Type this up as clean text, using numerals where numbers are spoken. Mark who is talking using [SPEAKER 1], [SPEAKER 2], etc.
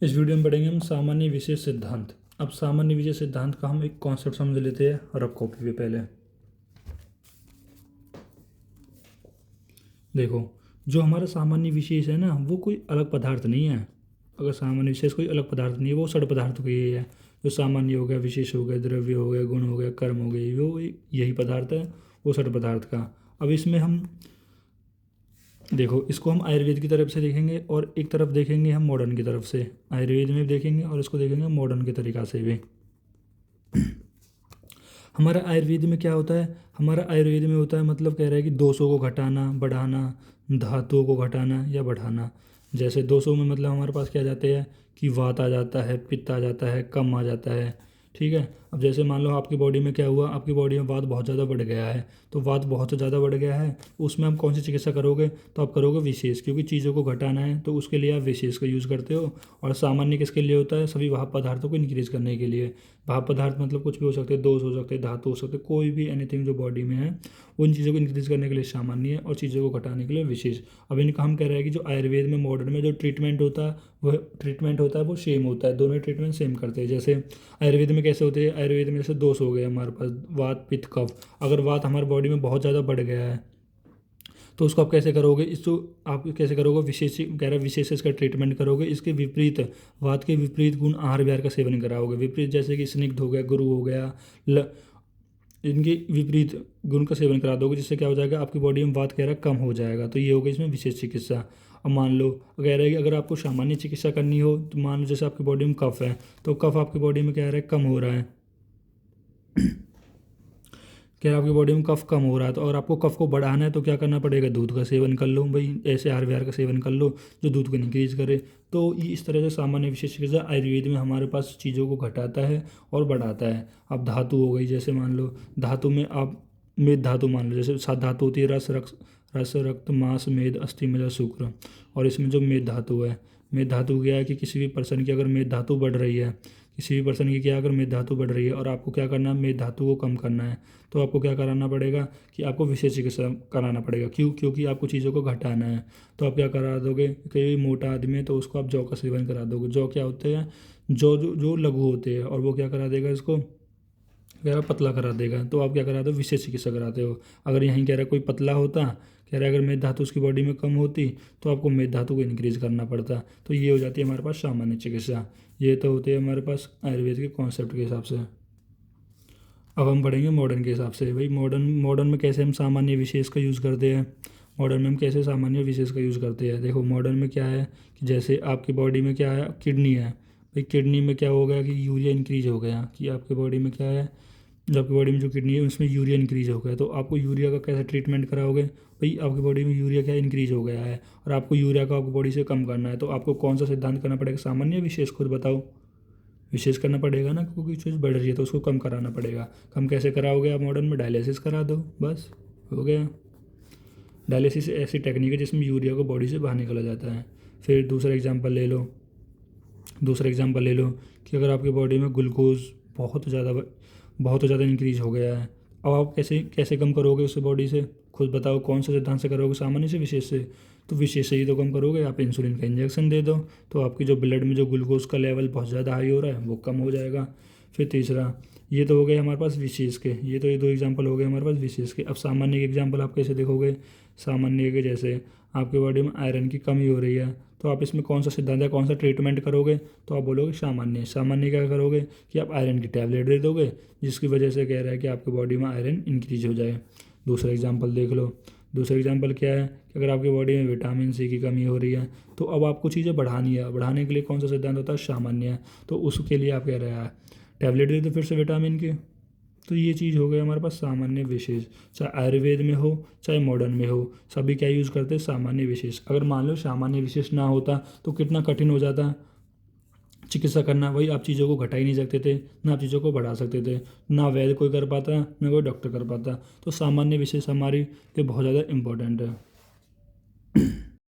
[SPEAKER 1] इस वीडियो में पढ़ेंगे हम सामान्य विशेष सिद्धांत। अब सामान्य विशेष सिद्धांत का हम एक कॉन्सेप्ट समझ लेते हैं रफ कॉपी पे। पहले देखो, जो हमारा सामान्य विशेष है ना, वो कोई अलग पदार्थ नहीं है। अगर सामान्य विशेष कोई अलग पदार्थ नहीं है, वो सड़ पदार्थ का ही है। जो सामान्य हो गया, विशेष हो गया, द्रव्य हो गया, गुण हो गया, कर्म हो गई, वो यही पदार्थ है, वो सड़ पदार्थ का। अब इसमें हम देखो, इसको हम आयुर्वेद की तरफ से देखेंगे और एक तरफ देखेंगे हम मॉडर्न की तरफ से। आयुर्वेद में भी देखेंगे और इसको देखेंगे मॉडर्न के तरीका से भी। हमारा आयुर्वेद में क्या होता है? हमारा आयुर्वेद में होता है, मतलब कह रहा है कि दोषों को घटाना, बढ़ाना, धातुओं को घटाना या बढ़ाना। जैसे दोषों में मतलब हमारे पास क्या जाते हैं कि वात आ जाता है, पित्त आ जाता है, कम आ जाता है। ठीक है। अब जैसे मान लो आपकी बॉडी में क्या हुआ, आपकी बॉडी में वात बहुत ज़्यादा बढ़ गया है, तो वात बहुत ज़्यादा बढ़ गया है, उसमें आप कौन सी चिकित्सा करोगे? तो आप करोगे विशेष, क्योंकि चीज़ों को घटाना है तो उसके लिए आप विशेष का यूज़ करते हो। और सामान्य किसके लिए होता है? सभी भाप पदार्थों को इंक्रीज करने के लिए। भाप पदार्थ मतलब कुछ भी हो सकते हैं, दोष हो सकते हैं, धातु हो सकते हैं, कोई भी एनीथिंग जो बॉडी में है, उन चीज़ों को इंक्रीज करने के लिए सामान्य है और चीज़ों को घटाने के लिए विशेष। अब इनका हम कह रहे हैं कि जो आयुर्वेद में मॉडर्न में जो ट्रीटमेंट होता है, वह ट्रीटमेंट होता है वो सेम होता है, दोनों ट्रीटमेंट सेम करते हैं। जैसे आयुर्वेद में कैसे होते हैं? आयुर्वेद में जैसे दोष हो गए हमारे पास, वात पित्त कफ। अगर वात हमारी बॉडी में बहुत ज़्यादा बढ़ गया है तो उसको आप कैसे करोगे? इसको आप कैसे करोगे? विशेष कह रहा है, विशेष से इसका ट्रीटमेंट करोगे। इसके विपरीत, वात के विपरीत गुण आहार विहार का सेवन कराओगे। विपरीत जैसे कि स्निग्ध हो गया, गुरु हो गया, इनके विपरीत गुण का सेवन करा दोगे, जिससे क्या हो जाएगा, आपकी बॉडी में वात कह रहा है कम हो जाएगा। तो ये हो गई इसमें विशेष चिकित्सा। अब मान लो कह रहा है कि अगर आपको सामान्य चिकित्सा करनी हो, तो मान लो जैसे आपकी बॉडी में कफ है, तो कफ आपकी बॉडी में कह रहा है कम हो रहा है, क्या आपकी बॉडी में कफ कम हो रहा है, तो और आपको कफ को बढ़ाना है तो क्या करना पड़ेगा? दूध का सेवन कर लो भाई, ऐसे आहार विहार का सेवन कर लो जो दूध को इंक्रीज करे। तो ये इस तरह से सामान्य विशेष चिकित्सा आयुर्वेद में हमारे पास चीज़ों को घटाता है और बढ़ाता है। अब धातु हो गई, जैसे मान लो धातु में आप मेद धातु मान लो, जैसे सात धातु होती है, रस रक्त मांस मेद अस्थि मज्जा शुक्र। और इसमें जो मेद धातु है, मेद धातु क्या है कि किसी भी पर्सन की अगर मेद धातु बढ़ रही है, किसी भी पर्सन की क्या, अगर मेद धातु बढ़ रही है और आपको क्या करना है, मेद धातु को कम करना है, तो आपको क्या कराना पड़ेगा कि आपको विशेष चिकित्सा कराना पड़ेगा। क्यों? क्योंकि आपको चीज़ों को घटाना है। तो आप क्या करा दोगे? कोई मोटा आदमी है तो उसको आप जौ का सेवन करा दोगे। जौ क्या होते हैं? जौ जो लघु होते हैं, और वो क्या करा देगा इसको, कह रहा पतला करा देगा। तो आप क्या कराते हो? विशेष चिकित्सा कराते हो। अगर यहीं कह रहा कोई पतला होता, कह रहा है अगर मेद धातु उसकी बॉडी में कम होती, तो आपको मेद धातु को इंक्रीज करना पड़ता। तो ये हो जाती है हमारे पास सामान्य चिकित्सा। ये तो होती है हमारे पास आयुर्वेद के कॉन्सेप्ट के हिसाब से। अब हम पढ़ेंगे मॉडर्न के हिसाब से। भाई मॉडर्न मॉडर्न में कैसे हम सामान्य विशेष का यूज़ करते हैं? मॉडर्न में हम कैसे सामान्य विशेष का यूज़ करते हैं? देखो, मॉडर्न में क्या है कि जैसे आपकी बॉडी में क्या है, किडनी है। भाई किडनी में क्या हो गया कि यूरिया इंक्रीज हो गया, कि आपकी बॉडी में क्या है, जो आपकी बॉडी में जो किडनी है उसमें यूरिया इंक्रीज हो गया। तो आपको यूरिया का कैसे ट्रीटमेंट कराओगे? भाई आपकी बॉडी में यूरिया क्या इंक्रीज हो गया है और आपको यूरिया का आपकी बॉडी से कम करना है, तो आपको कौन सा सिद्धांत करना पड़ेगा? सामान्य विशेष? खुद बताओ। विशेष करना पड़ेगा ना, क्योंकि चीज़ बढ़ रही है तो उसको कम कराना पड़ेगा। कम कैसे कराओगे आप? मॉडर्न में डायलिसिस करा दो, बस हो गया। डायलिसिस ऐसी टेक्निक है जिसमें यूरिया को बॉडी से बाहर निकाला जाता है। फिर दूसरा एग्जांपल ले लो कि अगर आपकी बॉडी में ग्लूकोज बहुत ज़्यादा इंक्रीज हो गया है, अब आप कैसे कैसे कम करोगे उसे बॉडी से? खुद बताओ, कौन से सिद्धांत से करोगे? सामान्य से, विशेष से? तो विशेष से ही तो कम करोगे। आप इंसुलिन का इंजेक्शन दे दो, तो आपकी जो ब्लड में जो ग्लूकोज का लेवल बहुत ज़्यादा हाई हो रहा है वो कम हो जाएगा। फिर तीसरा, ये तो हो गए हमारे पास विशेष के, ये दो एग्जाम्पल हो गए हमारे पास विशेष के। अब सामान्य के एग्जाम्पल आप कैसे देखोगे? सामान्य के जैसे आपकी बॉडी में आयरन की कमी हो रही है, तो आप इसमें कौन सा सिद्धांत है, कौन सा ट्रीटमेंट करोगे? तो आप बोलोगे सामान्य। सामान्य क्या करोगे कि आप आयरन की टैबलेट दे दोगे, जिसकी वजह से कह रहा है कि आपकी बॉडी में आयरन इंक्रीज हो जाए। दूसरा एग्जाम्पल देख लो। दूसरा एग्जाम्पल क्या है कि अगर आपकी बॉडी में विटामिन सी की कमी हो रही है, तो अब आपको चीज़ें बढ़ानी है। बढ़ाने के लिए कौन सा सिद्धांत होता है? सामान्य है। तो उसके लिए आप कह रहे हैं टैबलेट दे दो फिर से विटामिन की। तो ये चीज़ हो गई हमारे पास सामान्य विशेष। चाहे आयुर्वेद में हो चाहे मॉडर्न में हो, सभी क्या यूज़ करते हैं? सामान्य विशेष। अगर मान लो सामान्य विशेष ना होता तो कितना कठिन हो जाता चिकित्सा करना। वही आप चीज़ों को घटा ही नहीं सकते थे, ना आप चीज़ों को बढ़ा सकते थे, ना वैद्य कोई कर पाता, ना कोई डॉक्टर कर पाता। तो सामान्य विशेष हमारे लिए बहुत ज़्यादा इंपॉर्टेंट है।